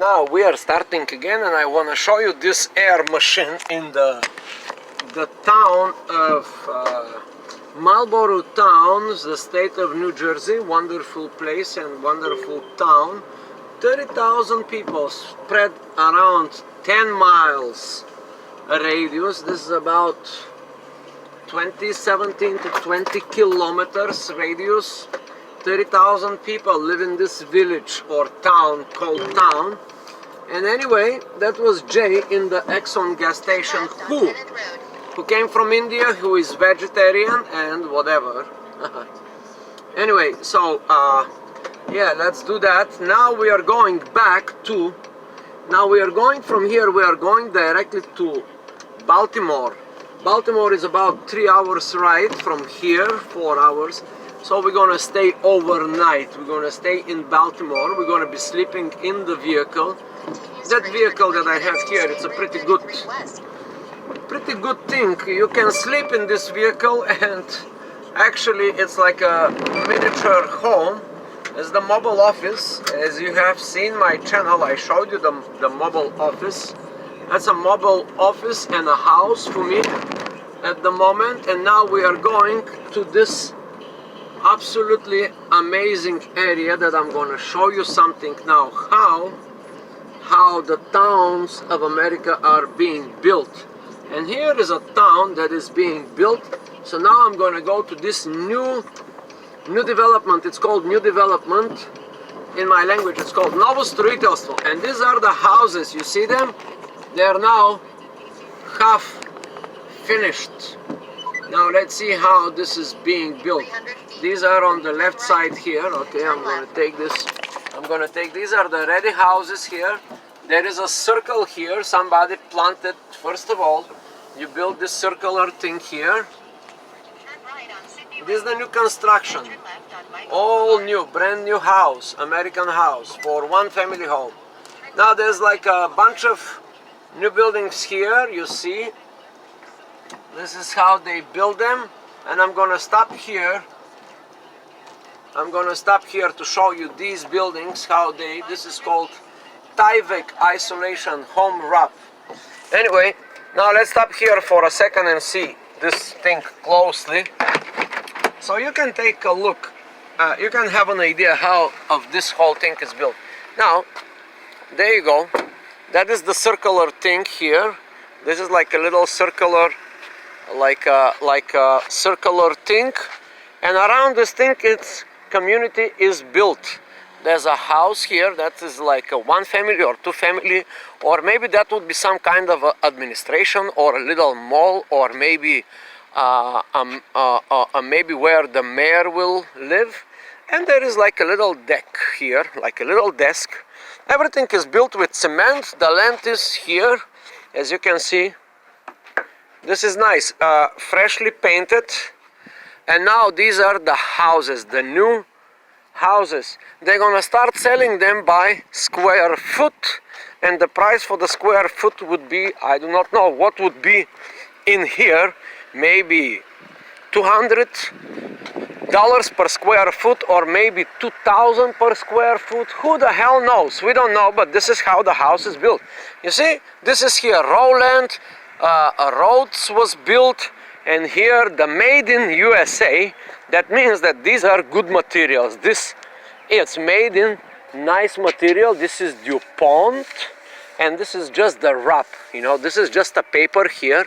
now we are starting again, and I want to show you this air machine in the town of Marlborough Towns, the state of New Jersey. Wonderful place and wonderful town. 30,000 people spread around 10 miles radius. This is about 17 to 20 kilometers radius. 30,000 people live in this village or town called town. And anyway, that was Jay in the Exxon gas station who came from India, who is vegetarian and whatever. Anyway, so yeah, let's do that. Now we are going back to, now we are going from here, we are going directly to Baltimore. Baltimore is about 3 hours ride from here, 4 hours. So we're gonna stay overnight. We're gonna stay in Baltimore. We're gonna be sleeping in the vehicle. That vehicle that I have here, it's a pretty good thing. You can sleep in this vehicle, and actually it's like a miniature home. It's the mobile office. As you have seen my channel, I showed you the mobile office. That's a mobile office and a house for me at the moment. And now we are going to this absolutely amazing area that I'm going to show you something now, how the towns of America are being built. And here is a town that is being built. So now I'm going to go to this new development. It's called new development. In my language it's called Novo Stроительство. And these are the houses, you see them? They are now half finished. Now let's see how this is being built. These are on the left side here. Okay, I'm going to take this. These are the ready houses here. There is a circle here. Somebody planted, first of all, you build this circular thing here. This is the new construction. All new, brand new house, American house for one family home. Now there's like a bunch of new buildings here, you see. This is how they build them. And I'm going to stop here. I'm going to stop here to show you these buildings, this is called Tyvek Isolation Home Wrap. Anyway, now let's stop here for a second and see this thing closely. So you can take a look, you can have an idea how of this whole thing is built. Now, there you go. That is the circular thing here. This is like a little circular, like a circular thing. And around this thing, its community is built. There's a house here that is like a one family or two family, or maybe that would be some kind of administration or a little mall, or maybe maybe where the mayor will live. And there is like a little deck here, like a little desk. Everything is built with cement. The land is here, as you can see. This is nice, freshly painted. And now these are the houses, the new houses. They're gonna start selling them by square foot, and the price for the square foot would be, I do not know what would be in here, maybe $200 per square foot, or maybe 2,000 per square foot. Who the hell knows? We don't know, but this is how the house is built. You see, this is here Rowland, Rhodes was built. And here the made in USA, that means that these are good materials. It's made in nice material. This is DuPont, and this is just the wrap, you know, this is just a paper here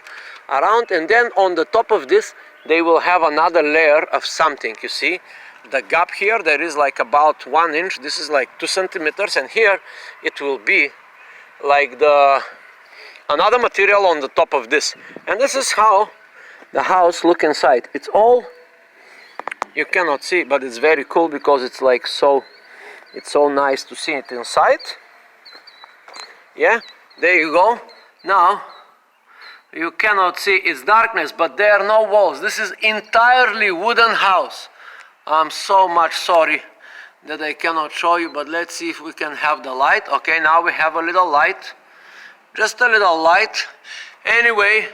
around, and then on the top of this they will have another layer of something. You see the gap here, there is like about 1 inch, this is like 2 centimeters, and here it will be like another material on the top of this. And this is how the house look inside. It's all, you cannot see, but it's very cool because it's like it's so nice to see it inside. Yeah, there you go. Now you cannot see, it's darkness, but there are no walls. This is entirely wooden house. I'm so much sorry that I cannot show you, but let's see if we can have the light. Okay, now we have a little light, just a little light. Anyway,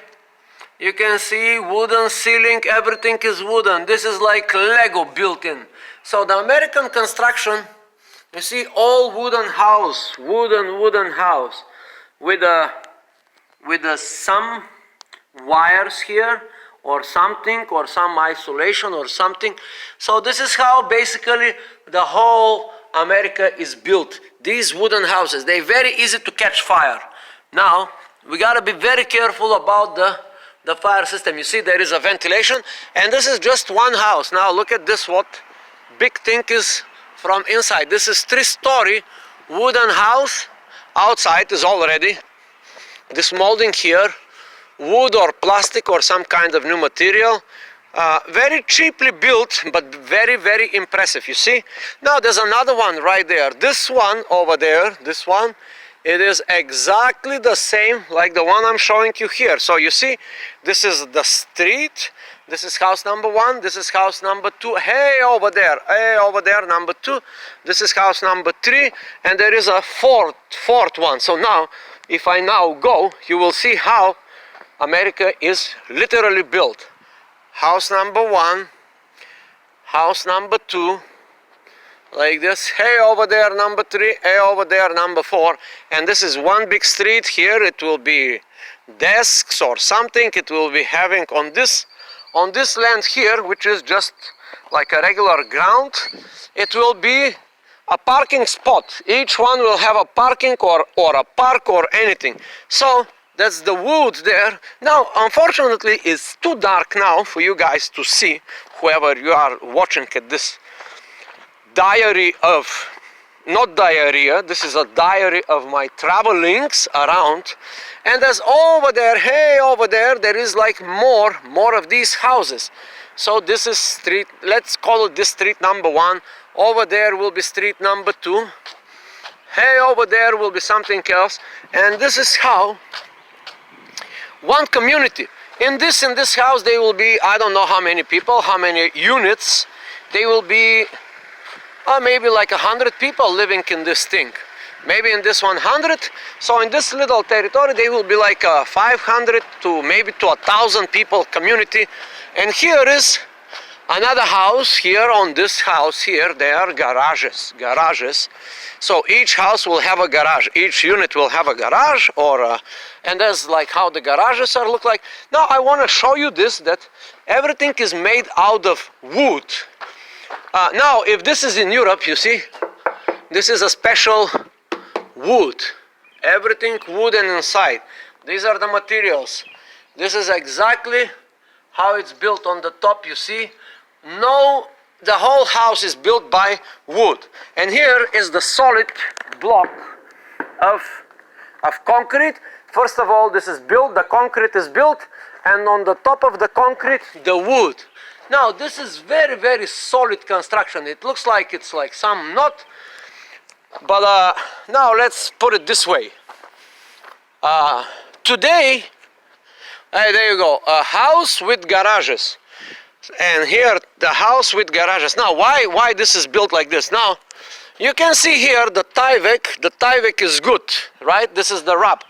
you can see wooden ceiling, everything is wooden. This is like Lego built in. So the American construction You see, all wooden house, wooden house, with some wires here, or something, or some isolation, or something. So this is how basically the whole America is built. These wooden houses, they're very easy to catch fire. Now, we gotta be very careful about the fire system. You see, there is a ventilation, and this is just one house. Now look at this, what big thing is from inside. This is 3-story wooden house. Outside is already this molding here, wood or plastic or some kind of new material. Very cheaply built, but very, very impressive, you see. Now there's another one right there. This one over there, this one, it is exactly the same like the one I'm showing you here. So you see, this is the street. This is house number 1. This is house number 2. Hey, over there, number 2. This is house number 3. And there is a fourth one. So now, if I now go, you will see how America is literally built. House number 1, house number 2, like this. Hey, over there, number 3. Hey, over there, number 4. And this is one big street here. It will be desks or something. It will be having on this land here, which is just like a regular ground, it will be a parking spot. Each one will have a parking or a park or anything. So that's the wood there. Now, unfortunately, it's too dark now for you guys to see, whoever you are watching at this diary of, not diarrhea, this is a diary of my travelings around. And there's over there, hey, over there is like more of these houses. So this is street, let's call it this street number 1. Over there will be street number 2. Hey, over there will be something else. And this is how one community. In this house, they will be, I don't know how many people, how many units. They will be maybe like 100 people living in this thing. Maybe in this 100. So in this little territory, they will be like 500 to maybe to 1,000 people community. And here is another house. Here on this house here, there are garages. So each house will have a garage. Each unit will have a garage, or and that's like how the garages are look like. Now I want to show you this, that everything is made out of wood. Now, if this is in Europe, you see, this is a special wood. Everything wooden inside. These are the materials. This is exactly how it's built on the top, you see. No, the whole house is built by wood. And here is the solid block of concrete. First of all, this is built, the concrete is built, and on the top of the concrete, the wood. Now, this is very, very solid construction. It looks like it's like some knot. But now let's put it this way. Today, there you go, a house with garages. And here, the house with garages. Now, why this is built like this? Now, you can see here the Tyvek. The Tyvek is good, right? This is the wrap.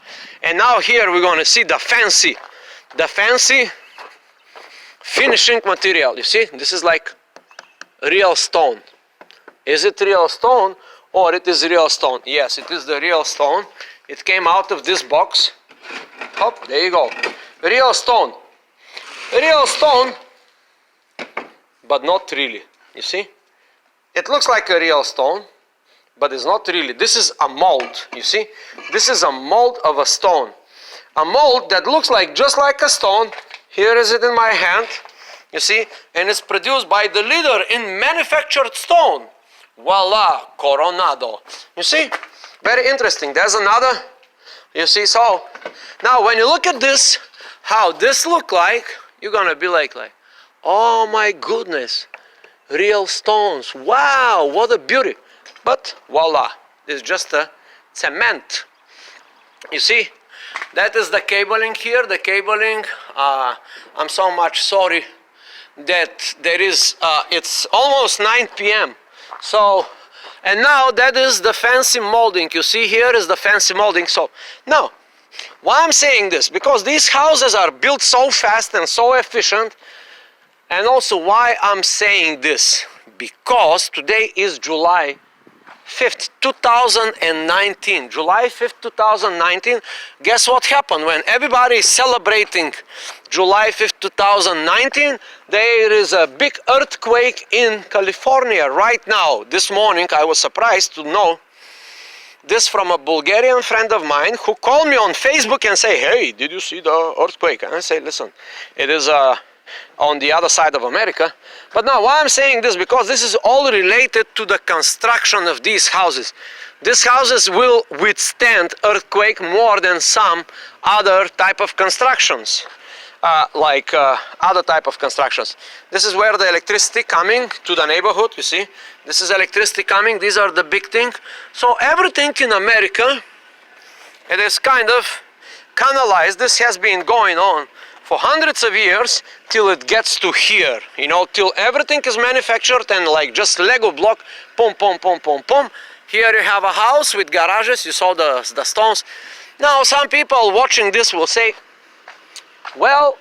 And now here we're going to see the fancy finishing material. You see, this is like real stone. Is it real stone? Or it is real stone? Yes, it is the real stone. It came out of this box. Hop, there you go. Real stone. Real stone, but not really. You see? It looks like a real stone, but it's not really. This is a mold, you see? This is a mold of a stone. A mold that looks like just like a stone. Here is it in my hand, you see? And it's produced by the leader in manufactured stone. Voila, Coronado. You see? Very interesting. There's another. You see? So, now when you look at this, how this look like, you're gonna be like, oh my goodness, real stones. Wow, what a beauty. But voila, it's just a cement. You see? That is the cabling here. The cabling, I'm so much sorry that there is, it's almost 9 p.m. So, and now that is the fancy molding. You see here is the fancy molding. So, now, why I'm saying this? Because these houses are built so fast and so efficient. And also why I'm saying this? Because today is July 5th, 2019. July 5th, 2019. Guess what happened? When everybody is celebrating July 5th, 2019, there is a big earthquake in California right now. This morning I was surprised to know this from a Bulgarian friend of mine who called me on Facebook and say, hey, did you see the earthquake? And I say, listen, it is on the other side of America. But now why I'm saying this, because this is all related to the construction of these houses. These houses will withstand earthquake more than some other type of constructions. Other type of constructions. This is where the electricity coming to the neighborhood, you see. This is electricity coming, these are the big thing. So everything in America, it is kind of canalized. This has been going on for hundreds of years till it gets to here, you know, till everything is manufactured and like just Lego block, pom, pom, pom, pom, pom. Here you have a house with garages, you saw the stones. Now some people watching this will say, well,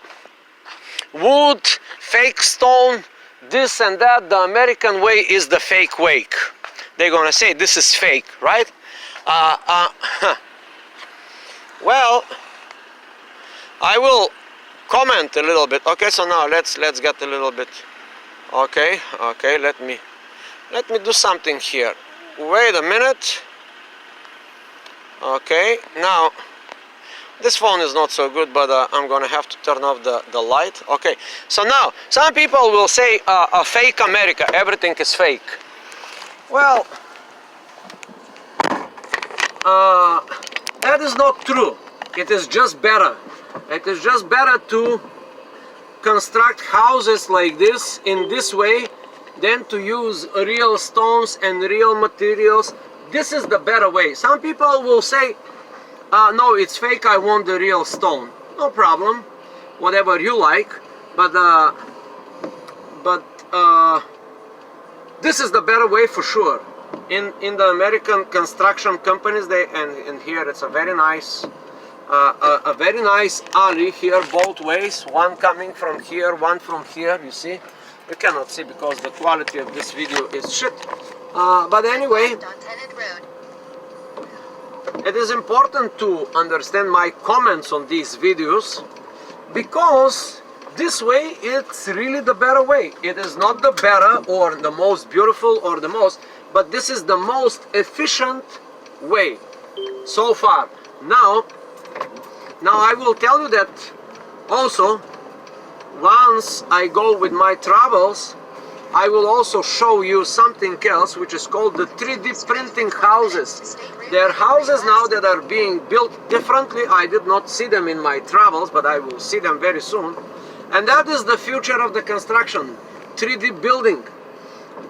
wood, fake stone, this and that, the American way is the fake way. They're gonna say this is fake, right? Well, I will comment a little bit. Okay, so now let's get a little bit. Okay, let me do something here. Wait a minute. Okay, now this phone is not so good, but I'm gonna have to turn off the light. Okay, so now some people will say a fake America, everything is fake. Well, that is not true. It is just better. It is just better to construct houses like this in this way than to use real stones and real materials. This is the better way. Some people will say, no, it's fake, I want the real stone. No problem, whatever you like, but this is the better way for sure. In the American construction companies, and here it's a very nice alley here both ways, one coming from here, one from here. You see, you cannot see because the quality of this video is shit, but anyway, it is important to understand my comments on these videos, because this way it's really the better way. It is not the better or the most beautiful or the most, but this is the most efficient way so far. Now I will tell you that also, once I go with my travels, I will also show you something else which is called the 3D printing houses. There are houses now that are being built differently. I did not see them in my travels, but I will see them very soon. And that is the future of the construction, 3D building.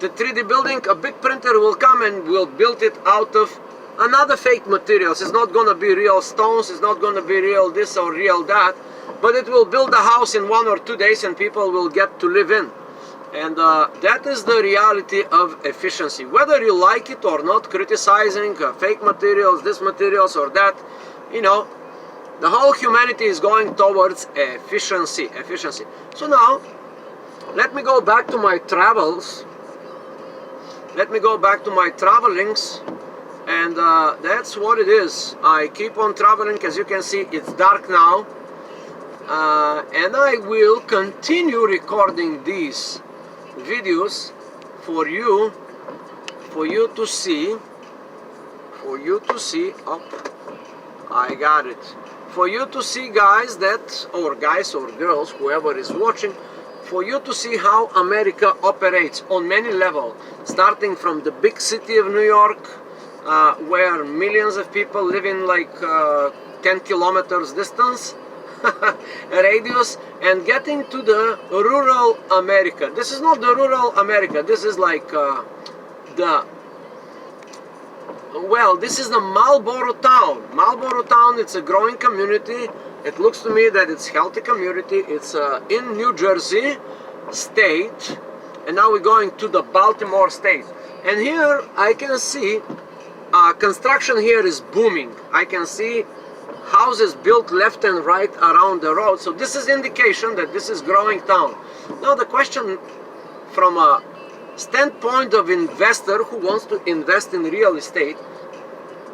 The 3D building, a big printer will come and will build it out of another fake materials. It's not going to be real stones, it's not going to be real this or real that, but it will build a house in 1 or 2 days and people will get to live in. And that is the reality of efficiency. Whether you like it or not, criticizing fake materials, this materials or that, you know, the whole humanity is going towards efficiency. So now, let me go back to my travels. Let me go back to my travelings. And that's what it is. I keep on traveling. As you can see, it's dark now. And I will continue recording these videos for you to see. Oh, I got it. For you to see, guys, or guys or girls, whoever is watching, for you to see how America operates on many levels, starting from the big city of New York, where millions of people live in like 10 kilometers distance radius, and getting to the rural America. This is not the rural America, this is like this is the Marlboro town. Marlboro town, it's a growing community. It looks to me that it's healthy community. It's in New Jersey state, and now we're going to the Baltimore state. And here I can see construction here is booming. I can see houses built left and right around the road. So this is indication that this is growing town. Now the question from a standpoint of investor who wants to invest in real estate,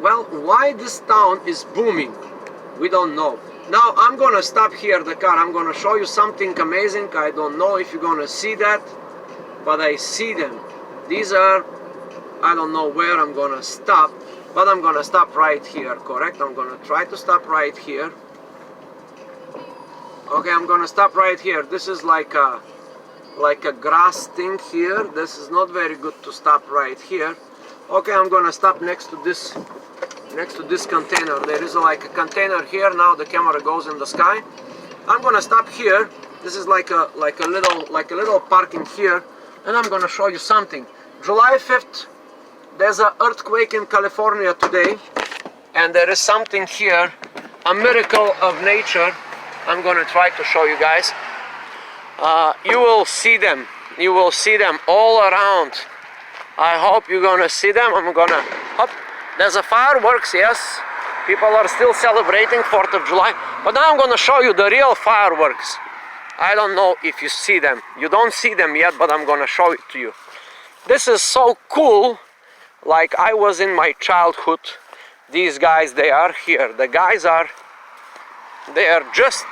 well, why this town is booming, we don't know. Now I'm gonna stop here the car. I'm gonna show you something amazing. I don't know if you're gonna see that, but I see them. These are, I don't know where I'm gonna stop, but I'm gonna stop right here, correct? I'm gonna try to stop right here. Okay, I'm gonna stop right here. This is like a grass thing here. This is not very good to stop right here. Okay, I'm gonna stop next to this container. There is like a container here. Now the camera goes in the sky. I'm gonna stop here. This is like a little parking here, and I'm gonna show you something. July 5th, there's an earthquake in California today, and there is something here, a miracle of nature. I'm gonna try to show you guys. You will see them. You will see them all around. I hope you're gonna see them. I'm gonna hop. There's a fireworks, yes. People are still celebrating 4th of July. But now I'm gonna show you the real fireworks. I don't know if you see them. You don't see them yet, but I'm gonna show it to you. This is so cool. Like I was in my childhood. These guys, they are here. The guys are, they are just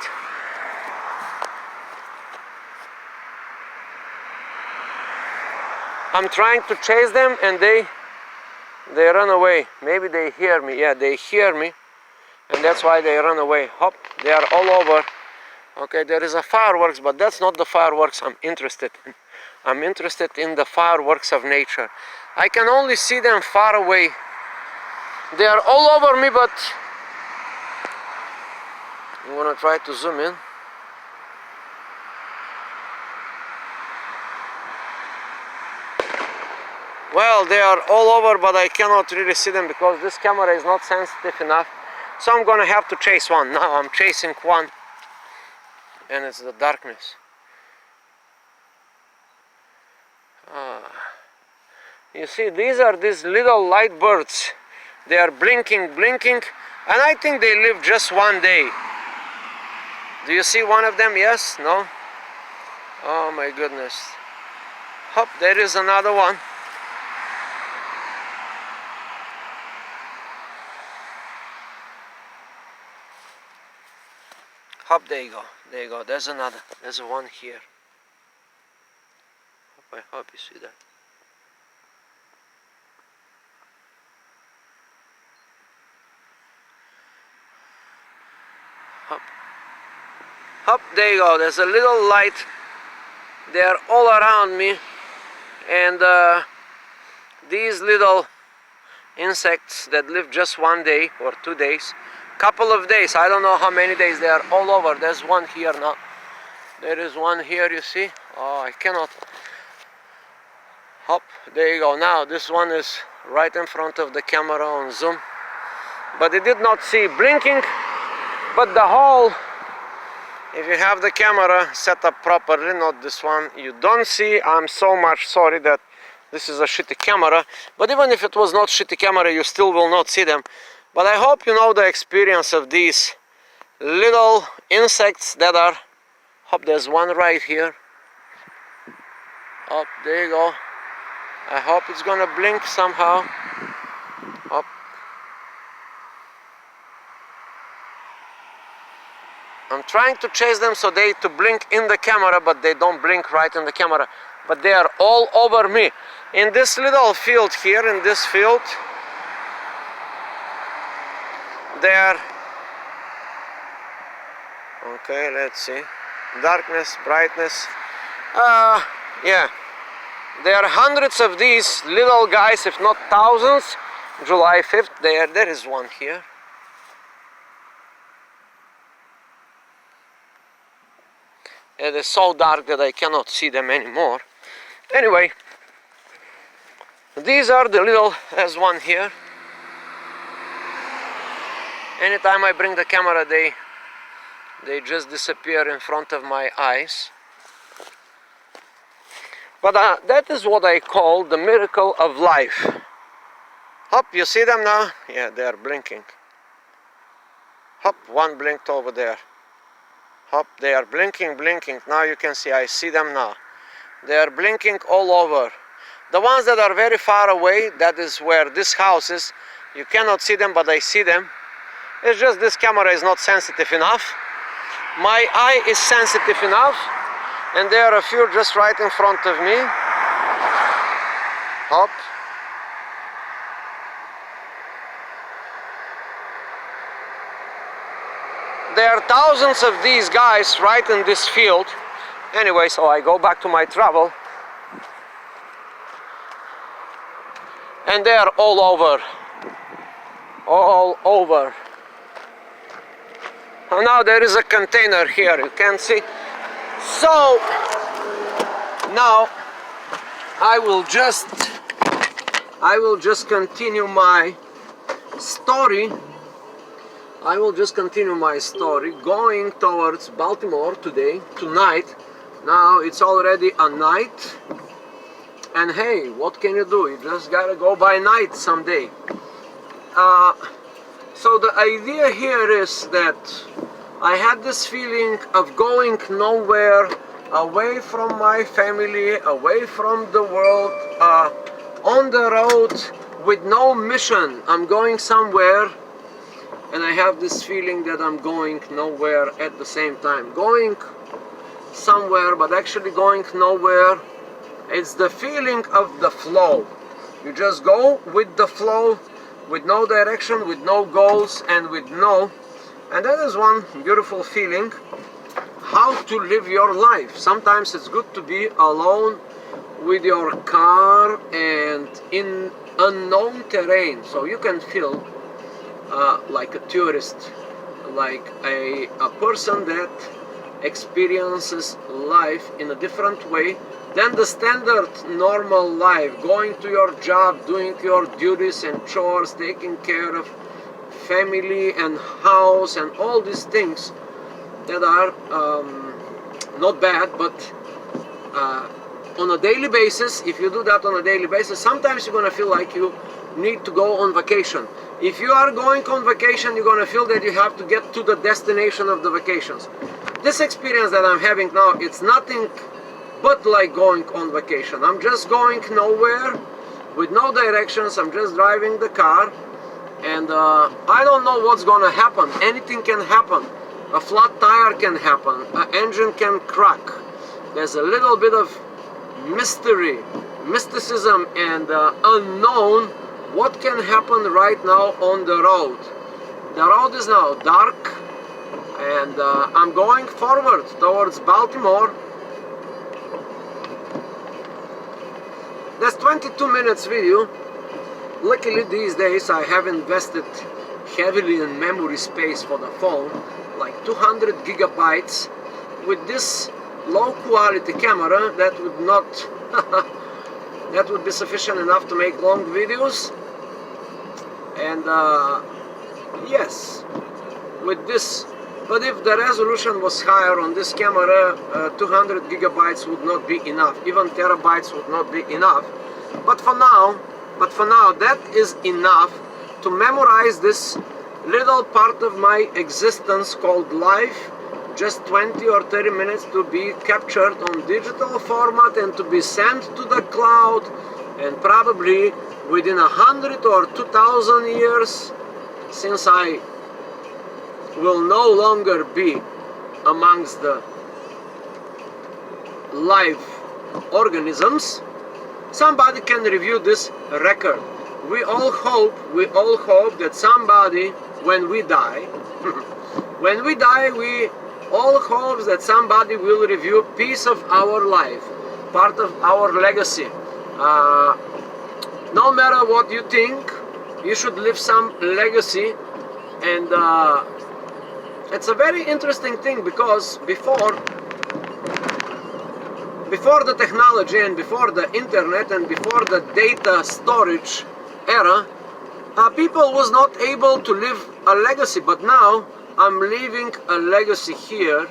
I'm trying to chase them and they run away. Maybe they hear me. Yeah, they hear me, and that's why they run away. Hop, they are all over. Okay, there is a fireworks, but that's not the fireworks I'm interested in. I'm interested in the fireworks of nature. I can only see them far away. They are all over me, but I'm gonna try to zoom in. Well, they are all over, but I cannot really see them because this camera is not sensitive enough. So I'm gonna have to chase one. Now I'm chasing one, and it's the darkness. You see, these are these little light birds. They are blinking, blinking, and I think they live just one day. Do you see one of them? Yes? No? Oh my goodness. Hop, there is another one. Hop, there you go. There you go. There's another. There's one here. I hope you see that. Hop. Hop, there you go. There's a little light. They are all around me. And these little insects that live just one day or 2 days, couple of days, I don't know how many days, they are all over. There's one here now. There is one here, you see. Oh, I cannot. Hop, there you go. Now this one is right in front of the camera on zoom, but it did not see blinking. But the whole, if you have the camera set up properly, not this one, you don't see. I'm so much sorry that this is a shitty camera, but even if it was not shitty camera, you still will not see them. But I hope you know the experience of these little insects that are, hop, there's one right here. Up, there you go. I hope it's gonna blink somehow. Up. I'm trying to chase them so they to blink in the camera, but they don't blink right in the camera. But they are all over me. In this little field here, in this field, they are, okay, let's see, darkness, brightness, yeah, there are hundreds of these little guys, if not thousands. July 5th, there is one here. It is so dark that I cannot see them anymore. Anyway, these are the little, there's one here. Anytime I bring the camera, they just disappear in front of my eyes. But that is what I call the miracle of life. Hop, you see them now? Yeah, they are blinking. Hop, one blinked over there. Hop, they are blinking, blinking. Now you can see, I see them now. They are blinking all over. The ones that are very far away, that is where this house is. You cannot see them, but I see them. It's just this camera is not sensitive enough. My eye is sensitive enough, and there are a few just right in front of me. Hop. There are thousands of these guys right in this field. Anyway, so I go back to my travel. And they are all over. All over. And now there is a container here, you can see. So now I will just continue my story. I will just continue my story going towards Baltimore tonight. Now it's already a night. And hey, what can you do? You just gotta go by night someday. So the idea here is that I had this feeling of going nowhere, away from my family, away from the world, on the road with no mission. I'm going somewhere, and I have this feeling that I'm going nowhere at the same time. Going somewhere, but actually going nowhere. It's the feeling of the flow. You just go with the flow, with no direction, with no goals, and and that is one beautiful feeling, how to live your life. Sometimes it's good to be alone with your car and in unknown terrain, so you can feel like a tourist, like a person that experiences life in a different way than the standard normal life, going to your job, doing your duties and chores, taking care of family and house and all these things that are not bad, but on a daily basis, if you do that on a daily basis, sometimes you're going to feel like you need to go on vacation. If you are going on vacation, you're going to feel that you have to get to the destination of the vacations. This experience that I'm having now, it's nothing but like going on vacation. I'm just going nowhere with no directions. I'm just driving the car, and I don't know what's gonna happen. Anything can happen. A flat tire can happen. An engine can crack. There's a little bit of mysticism and unknown. What can happen right now on the road? The road is now dark, and I'm going forward towards Baltimore. That's 22 minutes video. Luckily these days I have invested heavily in memory space for the phone, like 200 gigabytes. With this low quality camera, that would not that would be sufficient enough to make long videos. And yes, with this, but if the resolution was higher on this camera, 200 gigabytes would not be enough. Even terabytes would not be enough. But for now, that is enough to memorize this little part of my existence called life. Just 20 or 30 minutes to be captured on digital format and to be sent to the cloud, and probably within 100 or 2,000 years, since I will no longer be amongst the live organisms, somebody can review this record. We all hope that somebody, when we die, we all hope that somebody will review a piece of our life, part of our legacy. No matter what you think, you should leave some legacy. And it's a very interesting thing, because before the technology and before the internet and before the data storage era, people was not able to leave a legacy. But now I'm leaving a legacy here,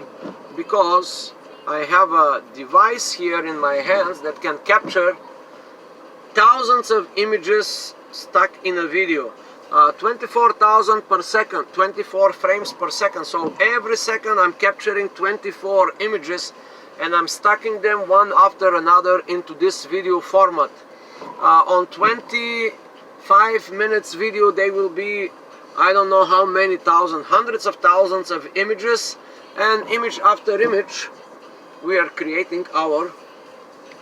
because I have a device here in my hands that can capture thousands of images stuck in a video. 24,000 per second, 24 frames per second. So every second I'm capturing 24 images, and I'm stacking them one after another into this video format. On 25 minutes video they will be, I don't know how many thousand, hundreds of thousands of images, and image after image we are creating our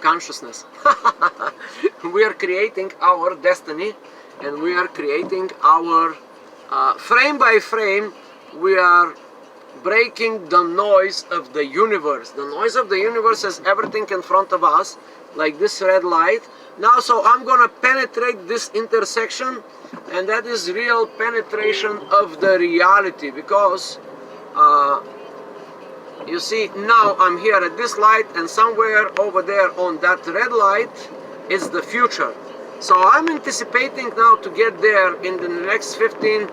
consciousness. We are creating our destiny, and we are creating our frame by frame. We are breaking the noise of the universe. The noise of the universe is everything in front of us, like this red light. Now, so I'm gonna penetrate this intersection, and that is real penetration of the reality, because you see, now I'm here at this light, and somewhere over there on that red light is the future. So I'm anticipating now to get there in the next 15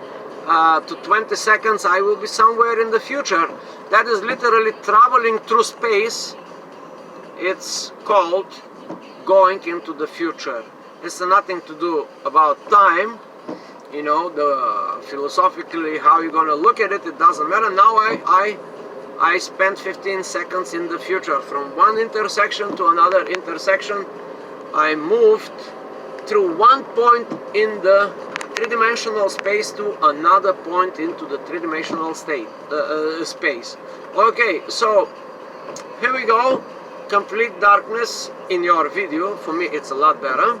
to 20 seconds. I will be somewhere in the future. That is literally traveling through space. It's called going into the future. It's nothing to do about time. You know, philosophically how you're gonna look at it, it doesn't matter. Now I spent 15 seconds in the future. From one intersection to another intersection, I moved through one point in the three-dimensional space to another point into the three-dimensional space. Okay, so here we go. Complete darkness in your video. For me it's a lot better.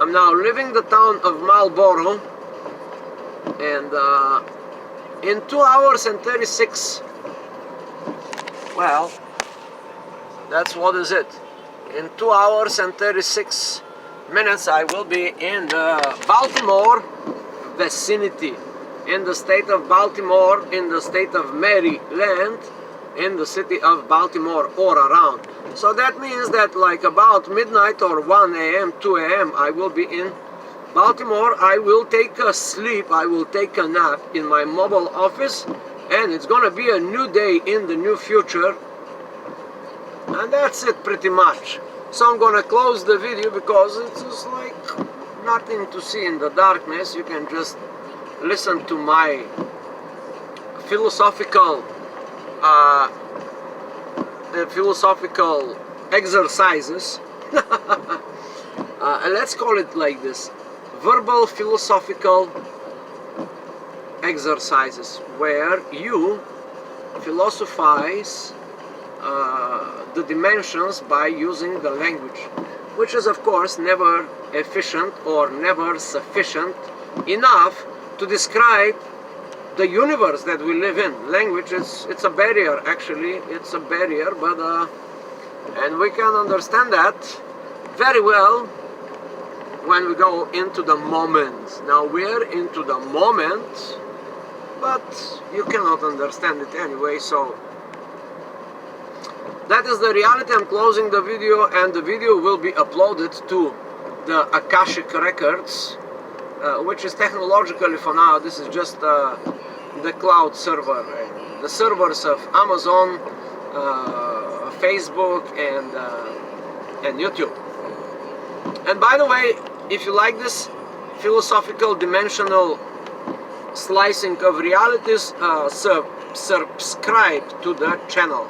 I'm now leaving the town of Marlboro, and in 2 hours and 36, well, that's what is it. In 2 hours and 36 minutes I will be in the Baltimore vicinity, in the state of Baltimore, in the state of Maryland, in the city of Baltimore or around. So that means that like about midnight or 1 a.m., 2 a.m. I will be in Baltimore. I will take a sleep, I will take a nap in my mobile office, and it's gonna be a new day in the new future. And that's it pretty much. So I'm gonna close the video because it's just like nothing to see in the darkness. You can just listen to my philosophical exercises. And let's call it like this: verbal philosophical exercises, where you philosophize the dimensions by using the language, which is of course never efficient or never sufficient enough to describe the universe that we live in. Language it's a barrier, actually. It's a barrier, but and we can understand that very well when we go into the moment. Now we're into the moment, but you cannot understand it anyway, so that is the reality. I'm closing the video, and the video will be uploaded to the Akashic Records, which is technologically, for now, this is just the cloud server, the servers of Amazon, Facebook, and YouTube. And by the way, if you like this philosophical dimensional slicing of realities, subscribe to the channel.